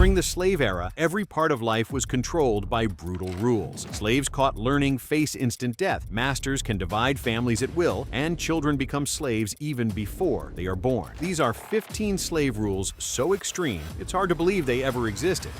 During the slave era, every part of life was controlled by brutal rules. Slaves caught learning face instant death, masters can divide families at will, and children become slaves even before they are born. These are 15 slave rules so extreme, it's hard to believe they ever existed.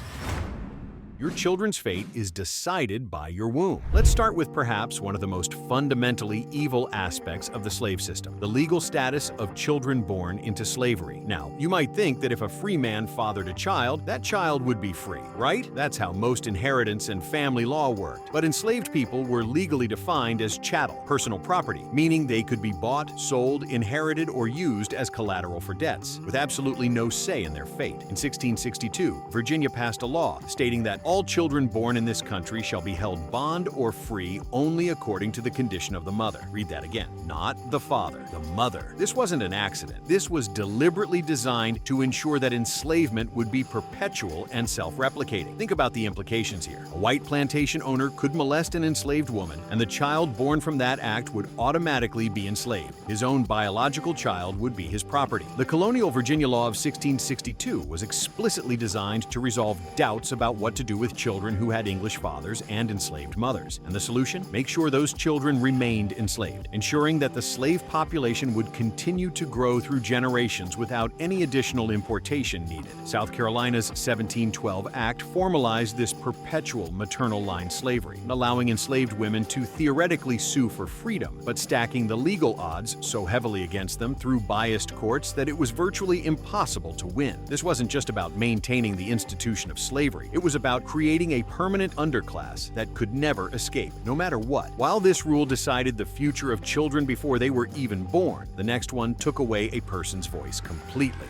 Your children's fate is decided by your womb. Let's start with perhaps one of the most fundamentally evil aspects of the slave system, the legal status of children born into slavery. Now, you might think that if a free man fathered a child, that child would be free, right? That's how most inheritance and family law worked. But enslaved people were legally defined as chattel, personal property, meaning they could be bought, sold, inherited, or used as collateral for debts, with absolutely no say in their fate. In 1662, Virginia passed a law stating that all children born in this country shall be held bond or free only according to the condition of the mother. Read that again. Not the father, the mother. This wasn't an accident. This was deliberately designed to ensure that enslavement would be perpetual and self-replicating. Think about the implications here. A white plantation owner could molest an enslaved woman, and the child born from that act would automatically be enslaved. His own biological child would be his property. The colonial Virginia law of 1662 was explicitly designed to resolve doubts about what to do with children who had English fathers and enslaved mothers. And the solution? Make sure those children remained enslaved, ensuring that the slave population would continue to grow through generations without any additional importation needed. South Carolina's 1712 Act formalized this perpetual maternal line slavery, allowing enslaved women to theoretically sue for freedom, but stacking the legal odds so heavily against them through biased courts that it was virtually impossible to win. This wasn't just about maintaining the institution of slavery. It was about creating a permanent underclass that could never escape, no matter what. While this rule decided the future of children before they were even born, the next one took away a person's voice completely.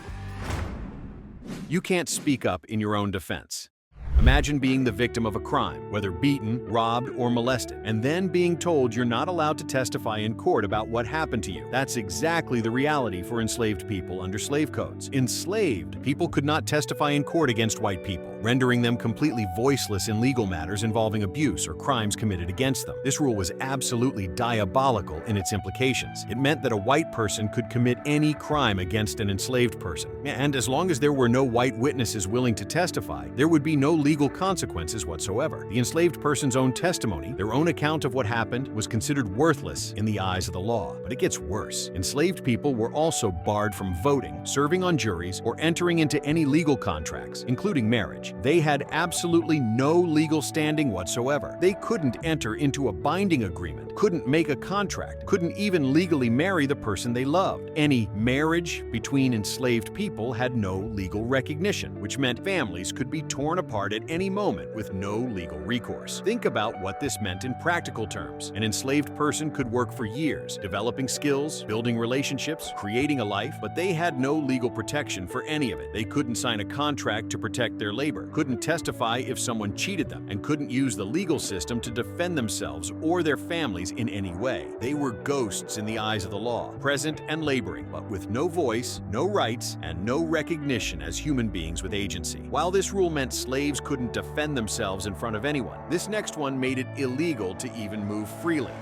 You can't speak up in your own defense. Imagine being the victim of a crime, whether beaten, robbed, or molested, and then being told you're not allowed to testify in court about what happened to you. That's exactly the reality for enslaved people under slave codes. Enslaved people could not testify in court against white people, rendering them completely voiceless in legal matters involving abuse or crimes committed against them. This rule was absolutely diabolical in its implications. It meant that a white person could commit any crime against an enslaved person. And as long as there were no white witnesses willing to testify, there would be no legal consequences whatsoever. The enslaved person's own testimony, their own account of what happened, was considered worthless in the eyes of the law. But it gets worse. Enslaved people were also barred from voting, serving on juries, or entering into any legal contracts, including marriage. They had absolutely no legal standing whatsoever. They couldn't enter into a binding agreement, couldn't make a contract, couldn't even legally marry the person they loved. Any marriage between enslaved people had no legal recognition, which meant families could be torn apart at any moment with no legal recourse. Think about what this meant in practical terms. An enslaved person could work for years, developing skills, building relationships, creating a life, but they had no legal protection for any of it. They couldn't sign a contract to protect their labor, couldn't testify if someone cheated them, and couldn't use the legal system to defend themselves or their families in any way. They were ghosts in the eyes of the law, present and laboring, but with no voice, no rights, and no recognition as human beings with agency. While this rule meant slaves couldn't defend themselves in front of anyone, this next one made it illegal to even move freely.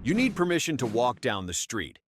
You need permission to walk down the street.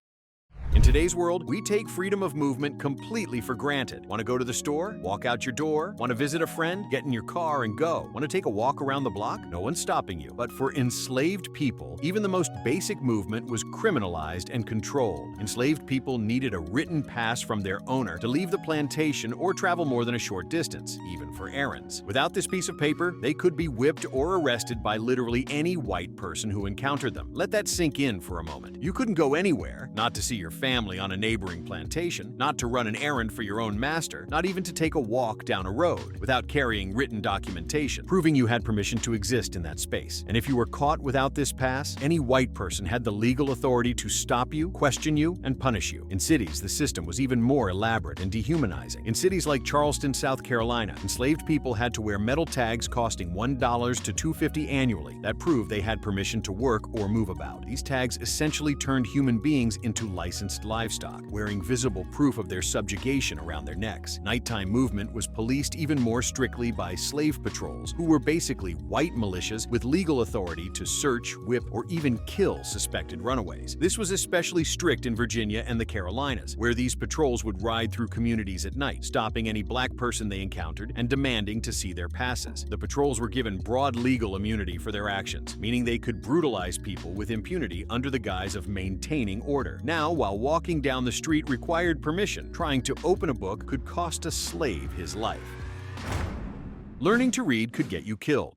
In today's world, we take freedom of movement completely for granted. Want to go to the store? Walk out your door? Want to visit a friend? Get in your car and go. Want to take a walk around the block? No one's stopping you. But for enslaved people, even the most basic movement was criminalized and controlled. Enslaved people needed a written pass from their owner to leave the plantation or travel more than a short distance, even for errands. Without this piece of paper, they could be whipped or arrested by literally any white person who encountered them. Let that sink in for a moment. You couldn't go anywhere, not to see your family on a neighboring plantation, not to run an errand for your own master, not even to take a walk down a road, without carrying written documentation, proving you had permission to exist in that space. And if you were caught without this pass, any white person had the legal authority to stop you, question you, and punish you. In cities, the system was even more elaborate and dehumanizing. In cities like Charleston, South Carolina, enslaved people had to wear metal tags costing $1 to $2.50 annually that proved they had permission to work or move about. These tags essentially turned human beings into licensed unlicensed livestock, wearing visible proof of their subjugation around their necks. Nighttime movement was policed even more strictly by slave patrols, who were basically white militias with legal authority to search, whip, or even kill suspected runaways. This was especially strict in Virginia and the Carolinas, where these patrols would ride through communities at night, stopping any black person they encountered and demanding to see their passes. The patrols were given broad legal immunity for their actions, meaning they could brutalize people with impunity under the guise of maintaining order. Now, while walking down the street required permission, trying to open a book could cost a slave his life. Learning to read could get you killed.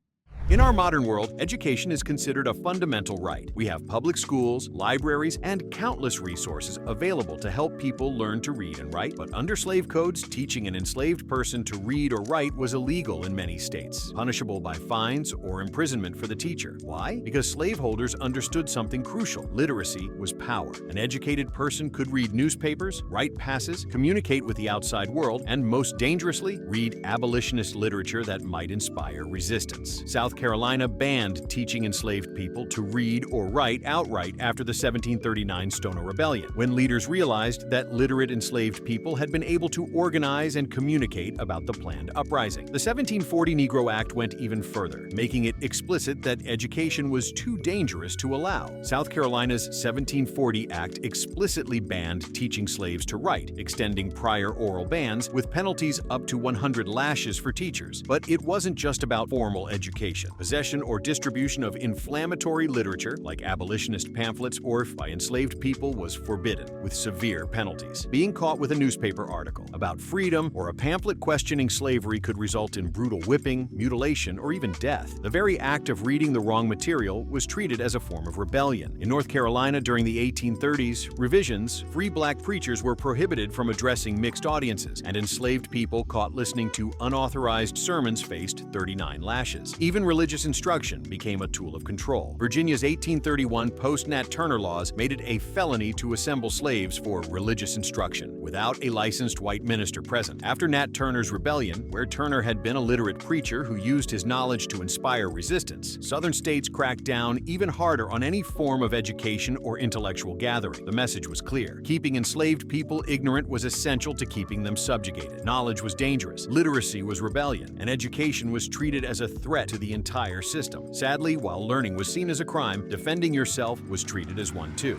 In our modern world, education is considered a fundamental right. We have public schools, libraries, and countless resources available to help people learn to read and write. But under slave codes, teaching an enslaved person to read or write was illegal in many states, punishable by fines or imprisonment for the teacher. Why? Because slaveholders understood something crucial. Literacy was power. An educated person could read newspapers, write passes, communicate with the outside world, and most dangerously, read abolitionist literature that might inspire resistance. South Carolina banned teaching enslaved people to read or write outright after the 1739 Stoner Rebellion, when leaders realized that literate enslaved people had been able to organize and communicate about the planned uprising. The 1740 Negro Act went even further, making it explicit that education was too dangerous to allow. South Carolina's 1740 Act explicitly banned teaching slaves to write, extending prior oral bans with penalties up to 100 lashes for teachers. But it wasn't just about formal education. Possession or distribution of inflammatory literature, like abolitionist pamphlets or by enslaved people, was forbidden, with severe penalties. Being caught with a newspaper article about freedom or a pamphlet questioning slavery could result in brutal whipping, mutilation, or even death. The very act of reading the wrong material was treated as a form of rebellion. In North Carolina during the 1830s, revisions, free black preachers were prohibited from addressing mixed audiences, and enslaved people caught listening to unauthorized sermons faced 39 lashes. Even religious instruction became a tool of control. Virginia's 1831 post-Nat Turner laws made it a felony to assemble slaves for religious instruction without a licensed white minister present. After Nat Turner's rebellion, where Turner had been a literate preacher who used his knowledge to inspire resistance, Southern states cracked down even harder on any form of education or intellectual gathering. The message was clear. Keeping enslaved people ignorant was essential to keeping them subjugated. Knowledge was dangerous, literacy was rebellion, and education was treated as a threat to the entire system. Sadly, while learning was seen as a crime, defending yourself was treated as one too.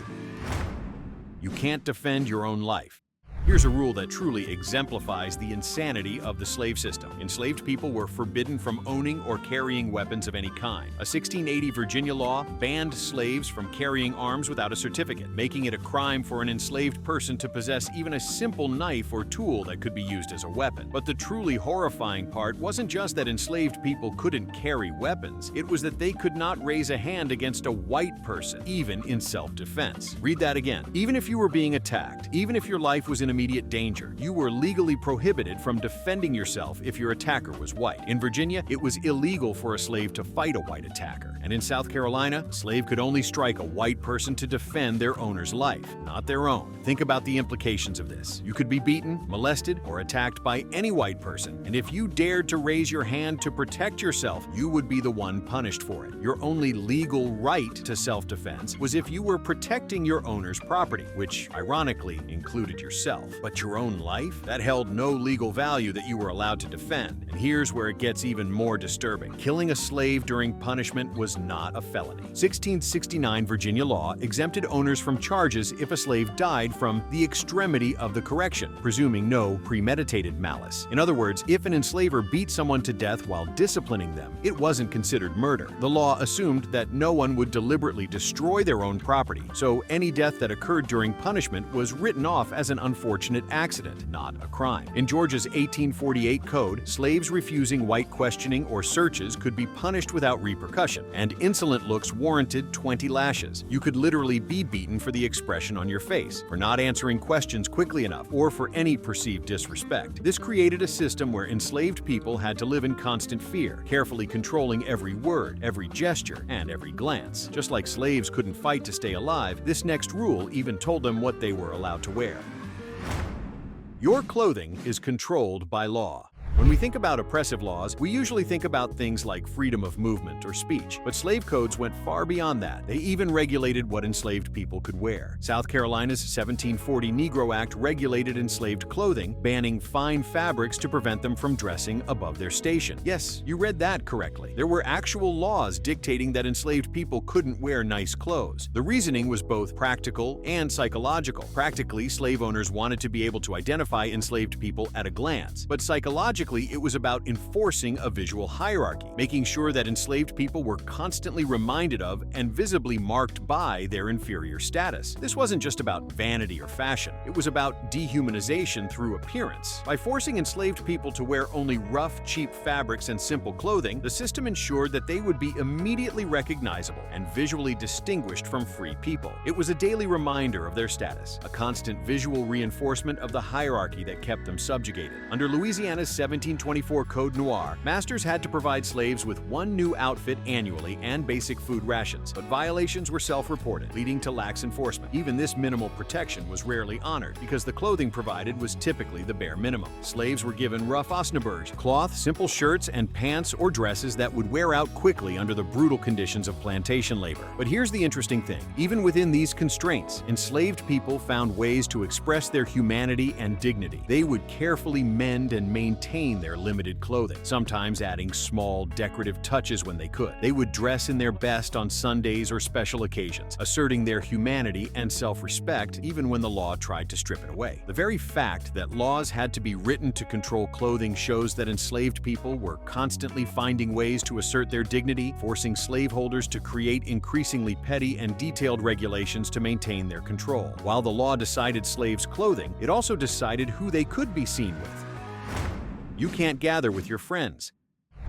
You can't defend your own life. Here's a rule that truly exemplifies the insanity of the slave system. Enslaved people were forbidden from owning or carrying weapons of any kind. A 1680 Virginia law banned slaves from carrying arms without a certificate, making it a crime for an enslaved person to possess even a simple knife or tool that could be used as a weapon. But the truly horrifying part wasn't just that enslaved people couldn't carry weapons, it was that they could not raise a hand against a white person, even in self-defense. Read that again. Even if you were being attacked, even if your life was in immediate danger, you were legally prohibited from defending yourself if your attacker was white. In Virginia, it was illegal for a slave to fight a white attacker. And in South Carolina, a slave could only strike a white person to defend their owner's life, not their own. Think about the implications of this. You could be beaten, molested, or attacked by any white person, and if you dared to raise your hand to protect yourself, you would be the one punished for it. Your only legal right to self-defense was if you were protecting your owner's property, which ironically included yourself. But your own life? That held no legal value that you were allowed to defend. And here's where it gets even more disturbing. Killing a slave during punishment was not a felony. 1669 Virginia law exempted owners from charges if a slave died from the extremity of the correction, presuming no premeditated malice. In other words, if an enslaver beat someone to death while disciplining them, it wasn't considered murder. The law assumed that no one would deliberately destroy their own property, so any death that occurred during punishment was written off as an unfortunate accident, not a crime. In Georgia's 1848 code, slaves refusing white questioning or searches could be punished without repercussion, and insolent looks warranted 20 lashes. You could literally be beaten for the expression on your face, for not answering questions quickly enough, or for any perceived disrespect. This created a system where enslaved people had to live in constant fear, carefully controlling every word, every gesture, and every glance. Just like slaves couldn't fight to stay alive, this next rule even told them what they were allowed to wear. Your clothing is controlled by law. When we think about oppressive laws, we usually think about things like freedom of movement or speech, but slave codes went far beyond that. They even regulated what enslaved people could wear. South Carolina's 1740 Negro Act regulated enslaved clothing, banning fine fabrics to prevent them from dressing above their station. Yes, you read that correctly. There were actual laws dictating that enslaved people couldn't wear nice clothes. The reasoning was both practical and psychological. Practically, slave owners wanted to be able to identify enslaved people at a glance, but psychologically, it was about enforcing a visual hierarchy, making sure that enslaved people were constantly reminded of and visibly marked by their inferior status. This wasn't just about vanity or fashion. It was about dehumanization through appearance. By forcing enslaved people to wear only rough, cheap fabrics and simple clothing, the system ensured that they would be immediately recognizable and visually distinguished from free people. It was a daily reminder of their status, a constant visual reinforcement of the hierarchy that kept them subjugated. Under Louisiana's 1724 Code Noir, masters had to provide slaves with one new outfit annually and basic food rations, but violations were self-reported, leading to lax enforcement. Even this minimal protection was rarely honored because the clothing provided was typically the bare minimum. Slaves were given rough osnaburge, cloth, simple shirts, and pants or dresses that would wear out quickly under the brutal conditions of plantation labor. But here's the interesting thing. Even within these constraints, enslaved people found ways to express their humanity and dignity. They would carefully mend and maintain their limited clothing, sometimes adding small decorative touches when they could. They would dress in their best on Sundays or special occasions, asserting their humanity and self-respect even when the law tried to strip it away. The very fact that laws had to be written to control clothing shows that enslaved people were constantly finding ways to assert their dignity, forcing slaveholders to create increasingly petty and detailed regulations to maintain their control. While the law decided slaves' clothing, it also decided who they could be seen with. You can't gather with your friends.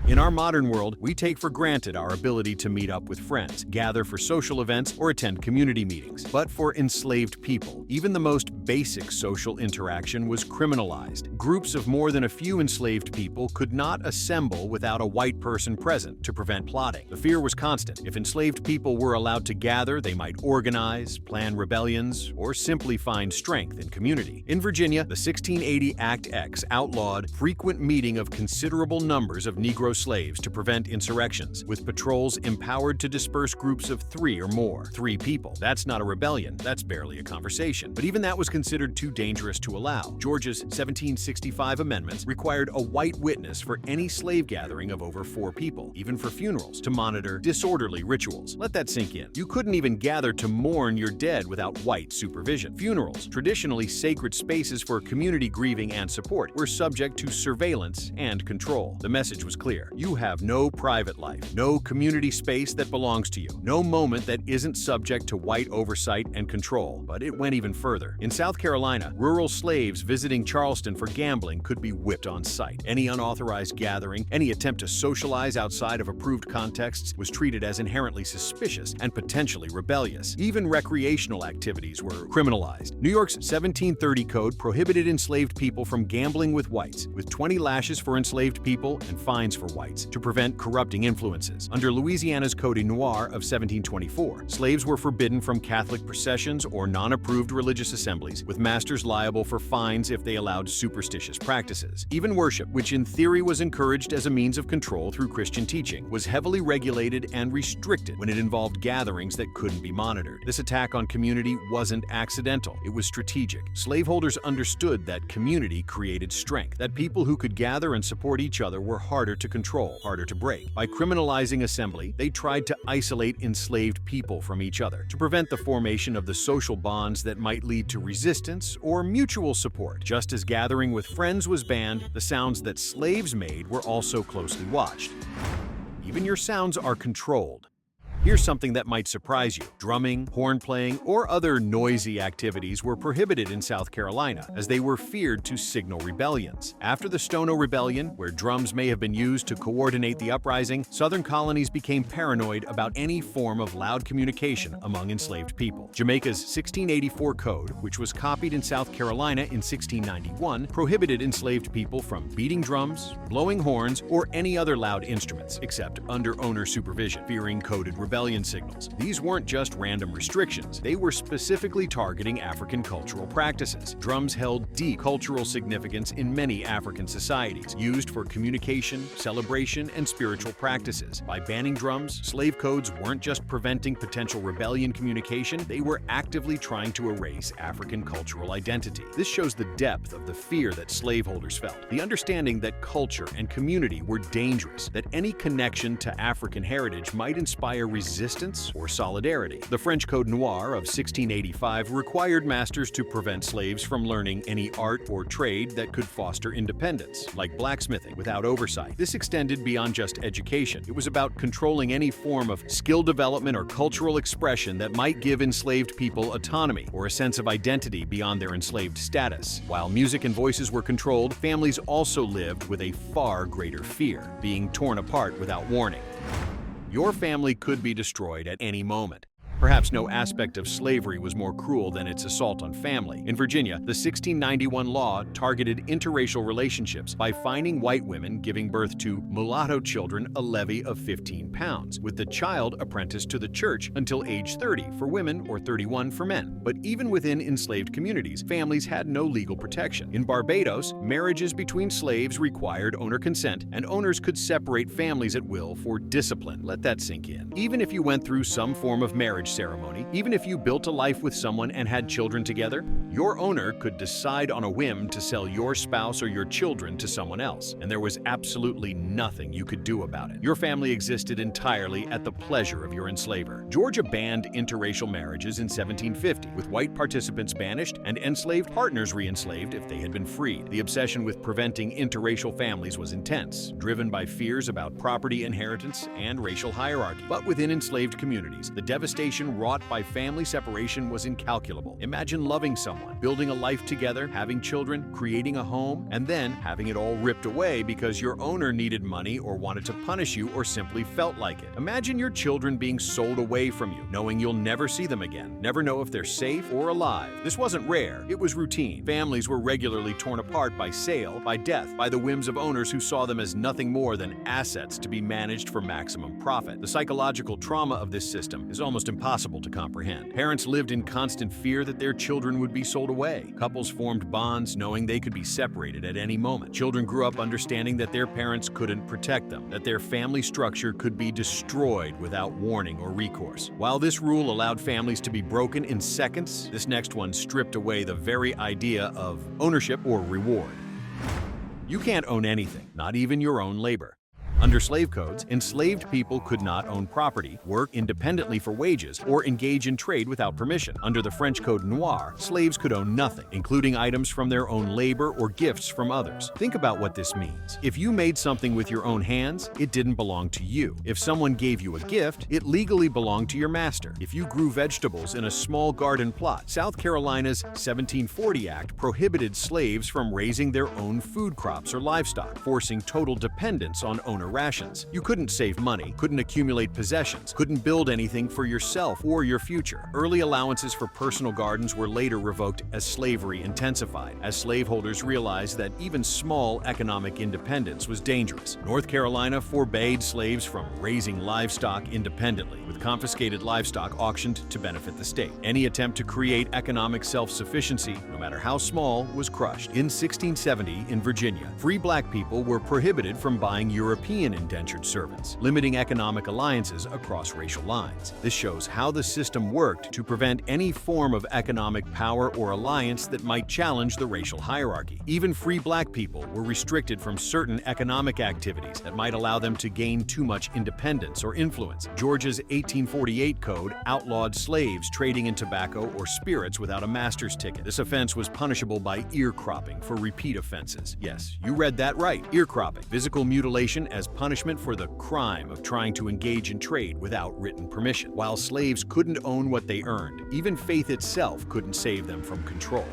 In our modern world, we take for granted our ability to meet up with friends, gather for social events, or attend community meetings. But for enslaved people, even the most basic social interaction was criminalized. Groups of more than a few enslaved people could not assemble without a white person present to prevent plotting. The fear was constant. If enslaved people were allowed to gather, they might organize, plan rebellions, or simply find strength in community. In Virginia, the 1680 Act X outlawed frequent meeting of considerable numbers of Negro slaves to prevent insurrections, with patrols empowered to disperse groups of 3 or more. 3 people. That's not a rebellion, that's barely a conversation. But even that was considered too dangerous to allow. Georgia's 1765 amendments required a white witness for any slave gathering of over 4 people, even for funerals, to monitor disorderly rituals. Let that sink in. You couldn't even gather to mourn your dead without white supervision. Funerals, traditionally sacred spaces for community grieving and support, were subject to surveillance and control. The message was clear. You have no private life, no community space that belongs to you, no moment that isn't subject to white oversight and control. But it went even further. In South Carolina, rural slaves visiting Charleston for gambling could be whipped on sight. Any unauthorized gathering, any attempt to socialize outside of approved contexts was treated as inherently suspicious and potentially rebellious. Even recreational activities were criminalized. New York's 1730 Code prohibited enslaved people from gambling with whites, with 20 lashes for enslaved people and fines for whites, to prevent corrupting influences. Under Louisiana's Code Noir of 1724, slaves were forbidden from Catholic processions or non-approved religious assemblies, with masters liable for fines if they allowed superstitious practices. Even worship, which in theory was encouraged as a means of control through Christian teaching, was heavily regulated and restricted when it involved gatherings that couldn't be monitored. This attack on community wasn't accidental, it was strategic. Slaveholders understood that community created strength, that people who could gather and support each other were harder to control, harder to break. By criminalizing assembly, they tried to isolate enslaved people from each other, to prevent the formation of the social bonds that might lead to resistance or mutual support. Just as gathering with friends was banned, the sounds that slaves made were also closely watched. Even your sounds are controlled. Here's something that might surprise you. Drumming, horn playing, or other noisy activities were prohibited in South Carolina, as they were feared to signal rebellions. After the Stono Rebellion, where drums may have been used to coordinate the uprising, Southern colonies became paranoid about any form of loud communication among enslaved people. Jamaica's 1684 Code, which was copied in South Carolina in 1691, prohibited enslaved people from beating drums, blowing horns, or any other loud instruments, except under owner supervision, fearing coded rebellion. rebellion signals. These weren't just random restrictions, they were specifically targeting African cultural practices. Drums held deep cultural significance in many African societies, used for communication, celebration, and spiritual practices. By banning drums, slave codes weren't just preventing potential rebellion communication, they were actively trying to erase African cultural identity. This shows the depth of the fear that slaveholders felt, the understanding that culture and community were dangerous, that any connection to African heritage might inspire resistance or solidarity. The French Code Noir of 1685 required masters to prevent slaves from learning any art or trade that could foster independence, like blacksmithing, without oversight. This extended beyond just education. It was about controlling any form of skill development or cultural expression that might give enslaved people autonomy or a sense of identity beyond their enslaved status. While music and voices were controlled, families also lived with a far greater fear, being torn apart without warning. Your family could be destroyed at any moment. Perhaps no aspect of slavery was more cruel than its assault on family. In Virginia, the 1691 law targeted interracial relationships by fining white women giving birth to mulatto children a levy of 15 pounds, with the child apprenticed to the church until age 30 for women or 31 for men. But even within enslaved communities, families had no legal protection. In Barbados, marriages between slaves required owner consent, and owners could separate families at will for discipline. Let that sink in. Even if you went through some form of marriage ceremony, even if you built a life with someone and had children together, your owner could decide on a whim to sell your spouse or your children to someone else, and there was absolutely nothing you could do about it. Your family existed entirely at the pleasure of your enslaver. Georgia banned interracial marriages in 1750, with white participants banished and enslaved partners re-enslaved if they had been freed. The obsession with preventing interracial families was intense, driven by fears about property inheritance and racial hierarchy. But within enslaved communities, the devastation wrought by family separation was incalculable. Imagine loving someone, building a life together, having children, creating a home, and then having it all ripped away because your owner needed money or wanted to punish you or simply felt like it. Imagine your children being sold away from you, knowing you'll never see them again, never know if they're safe or alive. This wasn't rare, it was routine. Families were regularly torn apart by sale, by death, by the whims of owners who saw them as nothing more than assets to be managed for maximum profit. The psychological trauma of this system is almost impossible to comprehend. Parents lived in constant fear that their children would be sold away. Couples formed bonds knowing they could be separated at any moment. Children grew up understanding that their parents couldn't protect them, that their family structure could be destroyed without warning or recourse. While this rule allowed families to be broken in seconds, this next one stripped away the very idea of ownership or reward. You can't own anything, not even your own labor. Under slave codes, enslaved people could not own property, work independently for wages, or engage in trade without permission. Under the French Code Noir, slaves could own nothing, including items from their own labor or gifts from others. Think about what this means. If you made something with your own hands, it didn't belong to you. If someone gave you a gift, it legally belonged to your master. If you grew vegetables in a small garden plot, South Carolina's 1740 Act prohibited slaves from raising their own food crops or livestock, forcing total dependence on owner rations. You couldn't save money, couldn't accumulate possessions, couldn't build anything for yourself or your future. Early allowances for personal gardens were later revoked as slavery intensified, as slaveholders realized that even small economic independence was dangerous. North Carolina forbade slaves from raising livestock independently, with confiscated livestock auctioned to benefit the state. Any attempt to create economic self-sufficiency, no matter how small, was crushed. In 1670, in Virginia, free black people were prohibited from buying European indentured servants, limiting economic alliances across racial lines. This shows how the system worked to prevent any form of economic power or alliance that might challenge the racial hierarchy. Even free black people were restricted from certain economic activities that might allow them to gain too much independence or influence. Georgia's 1848 code outlawed slaves trading in tobacco or spirits without a master's ticket. This offense was punishable by ear cropping for repeat offenses. Yes, you read that right, ear cropping, physical mutilation as punishment for the crime of trying to engage in trade without written permission. While slaves couldn't own what they earned, even faith itself couldn't save them from control.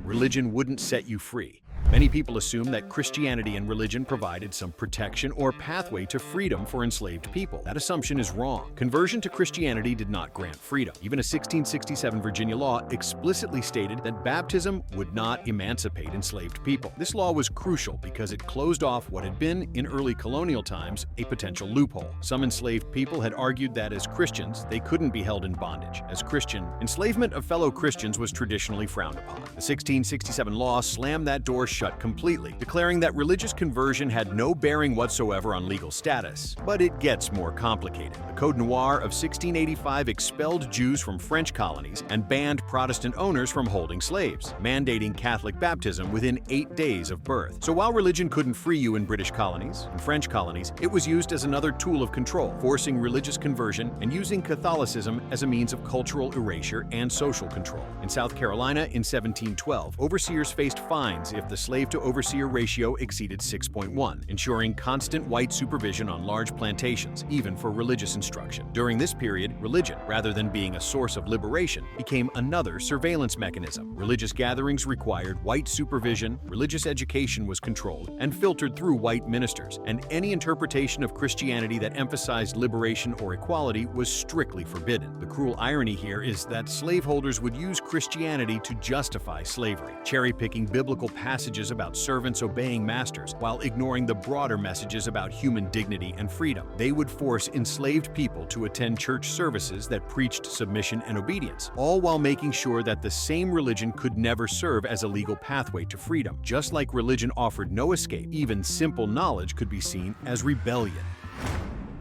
Religion wouldn't set you free. Many people assume that Christianity and religion provided some protection or pathway to freedom for enslaved people. That assumption is wrong. Conversion to Christianity did not grant freedom. Even a 1667 Virginia law explicitly stated that baptism would not emancipate enslaved people. This law was crucial because it closed off what had been, in early colonial times, a potential loophole. Some enslaved people had argued that as Christians, they couldn't be held in bondage. As Christian, enslavement of fellow Christians was traditionally frowned upon. The 1667 law slammed that door shut completely, declaring that religious conversion had no bearing whatsoever on legal status. But it gets more complicated. The Code Noir of 1685 expelled Jews from French colonies and banned Protestant owners from holding slaves, mandating Catholic baptism within 8 days of birth. So while religion couldn't free you in British colonies and French colonies, it was used as another tool of control, forcing religious conversion and using Catholicism as a means of cultural erasure and social control. In South Carolina in 1712, overseers faced fines if the slave-to-overseer ratio exceeded 6.1, ensuring constant white supervision on large plantations, even for religious instruction. During this period, religion, rather than being a source of liberation, became another surveillance mechanism. Religious gatherings required white supervision, religious education was controlled and filtered through white ministers, and any interpretation of Christianity that emphasized liberation or equality was strictly forbidden. The cruel irony here is that slaveholders would use Christianity to justify slavery, cherry-picking biblical passages about servants obeying masters while ignoring the broader messages about human dignity and freedom. They would force enslaved people to attend church services that preached submission and obedience, all while making sure that the same religion could never serve as a legal pathway to freedom. Just like religion offered no escape, even simple knowledge could be seen as rebellion.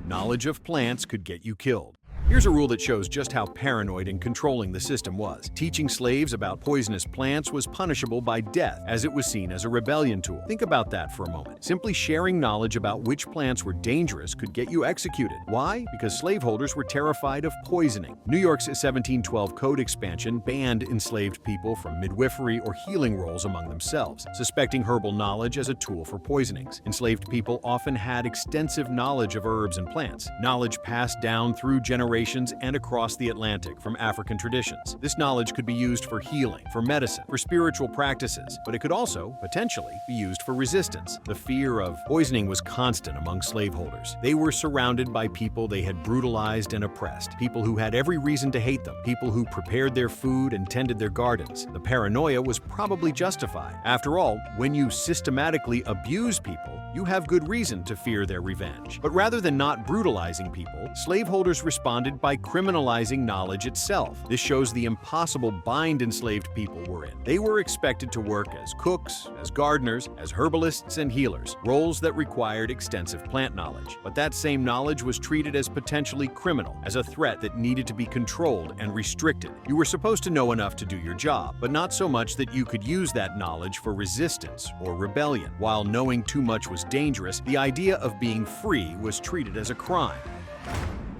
Knowledge of plants could get you killed. Here's a rule that shows just how paranoid and controlling the system was. Teaching slaves about poisonous plants was punishable by death, as it was seen as a rebellion tool. Think about that for a moment. Simply sharing knowledge about which plants were dangerous could get you executed. Why? Because slaveholders were terrified of poisoning. New York's 1712 code expansion banned enslaved people from midwifery or healing roles among themselves, suspecting herbal knowledge as a tool for poisonings. Enslaved people often had extensive knowledge of herbs and plants, knowledge passed down through generations and across the Atlantic from African traditions. This knowledge could be used for healing, for medicine, for spiritual practices, but it could also, potentially, be used for resistance. The fear of poisoning was constant among slaveholders. They were surrounded by people they had brutalized and oppressed, people who had every reason to hate them, people who prepared their food and tended their gardens. The paranoia was probably justified. After all, when you systematically abuse people, you have good reason to fear their revenge. But rather than not brutalizing people, slaveholders responded by criminalizing knowledge itself. This shows the impossible bind enslaved people were in. They were expected to work as cooks, as gardeners, as herbalists and healers, roles that required extensive plant knowledge. But that same knowledge was treated as potentially criminal, as a threat that needed to be controlled and restricted. You were supposed to know enough to do your job, but not so much that you could use that knowledge for resistance or rebellion. While knowing too much was dangerous, the idea of being free was treated as a crime.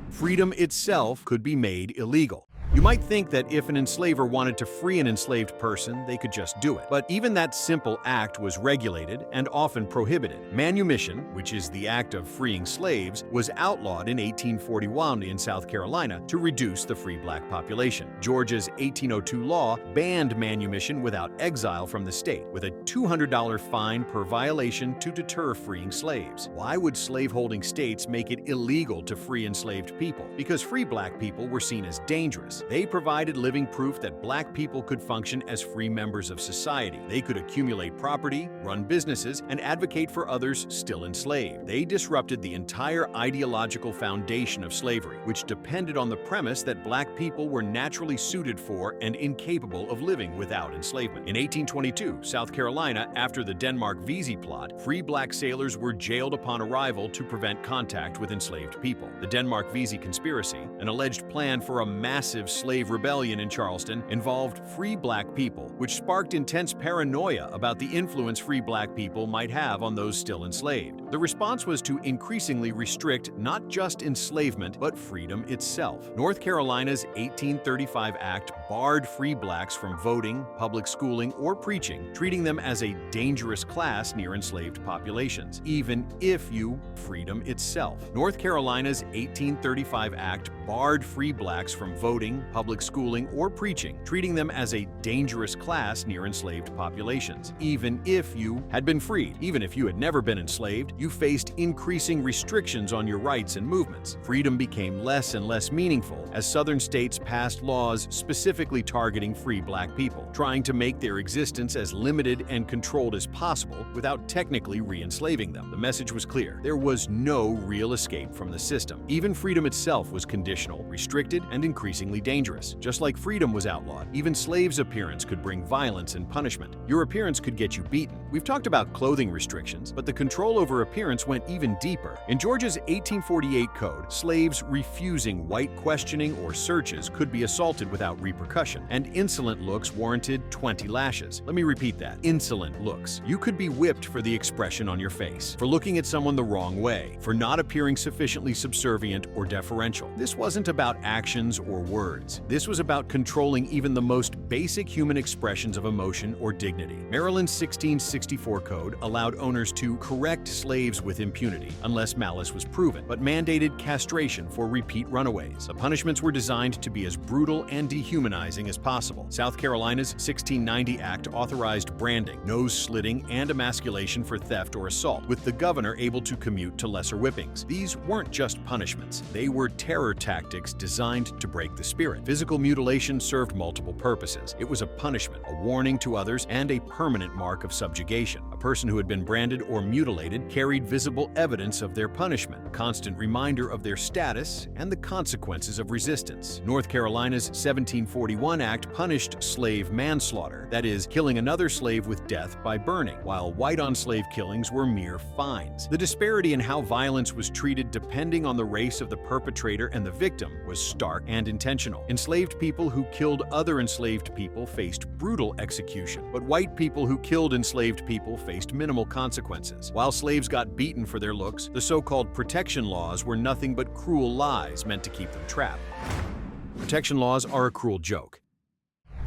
Freedom itself could be made illegal. You might think that if an enslaver wanted to free an enslaved person, they could just do it. But even that simple act was regulated and often prohibited. Manumission, which is the act of freeing slaves, was outlawed in 1841 in South Carolina to reduce the free black population. Georgia's 1802 law banned manumission without exile from the state, with a $200 fine per violation to deter freeing slaves. Why would slaveholding states make it illegal to free enslaved people? Because free black people were seen as dangerous. They provided living proof that black people could function as free members of society. They could accumulate property, run businesses, and advocate for others still enslaved. They disrupted the entire ideological foundation of slavery, which depended on the premise that black people were naturally suited for and incapable of living without enslavement. In 1822, South Carolina, after the Denmark-Vesey plot, free black sailors were jailed upon arrival to prevent contact with enslaved people. The Denmark-Vesey conspiracy, an alleged plan for a massive slave rebellion in Charleston, involved free black people, which sparked intense paranoia about the influence free black people might have on those still enslaved. The response was to increasingly restrict not just enslavement, but freedom itself. North Carolina's 1835 Act barred free blacks from voting, public schooling, or preaching, treating them as a dangerous class near enslaved populations, even if you freedom itself. North Carolina's 1835 Act barred free blacks from voting, public schooling, or preaching, treating them as a dangerous class near enslaved populations. Even if you had been freed, even if you had never been enslaved, you faced increasing restrictions on your rights and movements. Freedom became less and less meaningful as southern states passed laws specifically targeting free black people, trying to make their existence as limited and controlled as possible without technically re-enslaving them. The message was clear. There was no real escape from the system. Even freedom itself was conditional, restricted, and increasingly dangerous. Just like freedom was outlawed, even slaves' appearance could bring violence and punishment. Your appearance could get you beaten. We've talked about clothing restrictions, but the control over appearance went even deeper. In Georgia's 1848 code, slaves refusing white questioning or searches could be assaulted without repercussion, and insolent looks warranted 20 lashes. Let me repeat that. Insolent looks. You could be whipped for the expression on your face, for looking at someone the wrong way, for not appearing sufficiently subservient or deferential. This wasn't about actions or words. This was about controlling even the most basic human expressions of emotion or dignity. Maryland's 1664 code allowed owners to correct slaves with impunity, unless malice was proven, but mandated castration for repeat runaways. The punishments were designed to be as brutal and dehumanizing as possible. South Carolina's 1690 Act authorized branding, nose slitting, and emasculation for theft or assault, with the governor able to commute to lesser whippings. These weren't just punishments. They were terror tactics designed to break the spirit. Physical mutilation served multiple purposes. It was a punishment, a warning to others, and a permanent mark of subjugation. A person who had been branded or mutilated carried visible evidence of their punishment, a constant reminder of their status and the consequences of resistance. North Carolina's 1741 Act punished slave manslaughter, that is, killing another slave with death by burning, while white-on-slave killings were mere fines. The disparity in how violence was treated depending on the race of the perpetrator and the victim was stark and intentional. Enslaved people who killed other enslaved people faced brutal execution, but white people who killed enslaved people faced minimal consequences. While slaves got beaten for their looks, the so-called protection laws were nothing but cruel lies meant to keep them trapped. Protection laws are a cruel joke.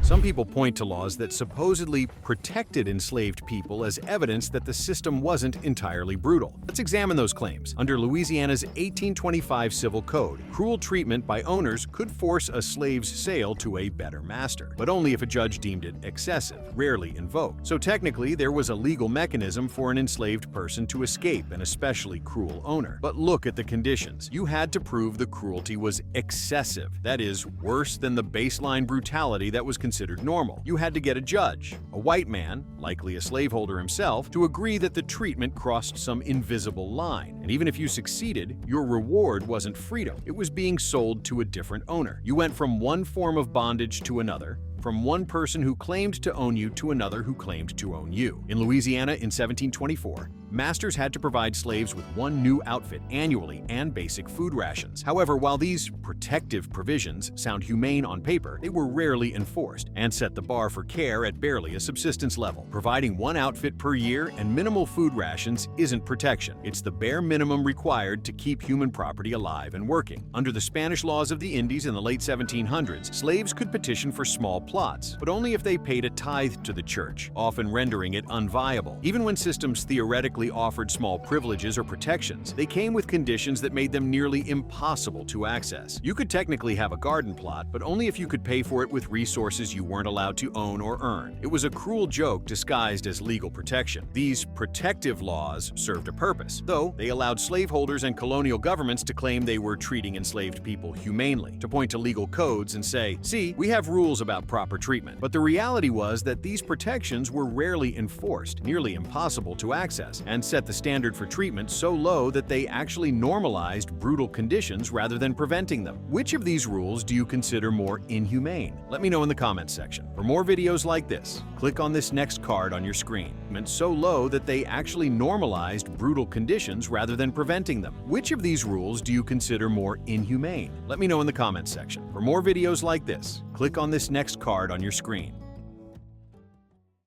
Some people point to laws that supposedly protected enslaved people as evidence that the system wasn't entirely brutal. Let's examine those claims. Under Louisiana's 1825 Civil Code, cruel treatment by owners could force a slave's sale to a better master, but only if a judge deemed it excessive, rarely invoked. So technically, there was a legal mechanism for an enslaved person to escape an especially cruel owner. But look at the conditions. You had to prove the cruelty was excessive, that is, worse than the baseline brutality that was considered normal. You had to get a judge, a white man, likely a slaveholder himself, to agree that the treatment crossed some invisible line. And even if you succeeded, your reward wasn't freedom. It was being sold to a different owner. You went from one form of bondage to another, from one person who claimed to own you to another who claimed to own you. In Louisiana in 1724, masters had to provide slaves with one new outfit annually and basic food rations. However, while these protective provisions sound humane on paper, they were rarely enforced and set the bar for care at barely a subsistence level. Providing one outfit per year and minimal food rations isn't protection. It's the bare minimum required to keep human property alive and working. Under the Spanish laws of the Indies in the late 1700s, slaves could petition for small plots, but only if they paid a tithe to the church, often rendering it unviable. Even when systems theoretically offered small privileges or protections, they came with conditions that made them nearly impossible to access. You could technically have a garden plot, but only if you could pay for it with resources you weren't allowed to own or earn. It was a cruel joke disguised as legal protection. These protective laws served a purpose, though they allowed slaveholders and colonial governments to claim they were treating enslaved people humanely, to point to legal codes and say, "See, we have rules about proper treatment." But the reality was that these protections were rarely enforced, nearly impossible to access, and set the standard for treatment so low that they actually normalized brutal conditions rather than preventing them. Which of these rules do you consider more inhumane? Let me know in the comments section. For more videos like this, click on this next card on your screen. So low that they actually normalized brutal conditions rather than preventing them. Which of these rules do you consider more inhumane? Let me know in the comments section. For more videos like this, click on this next card on your screen.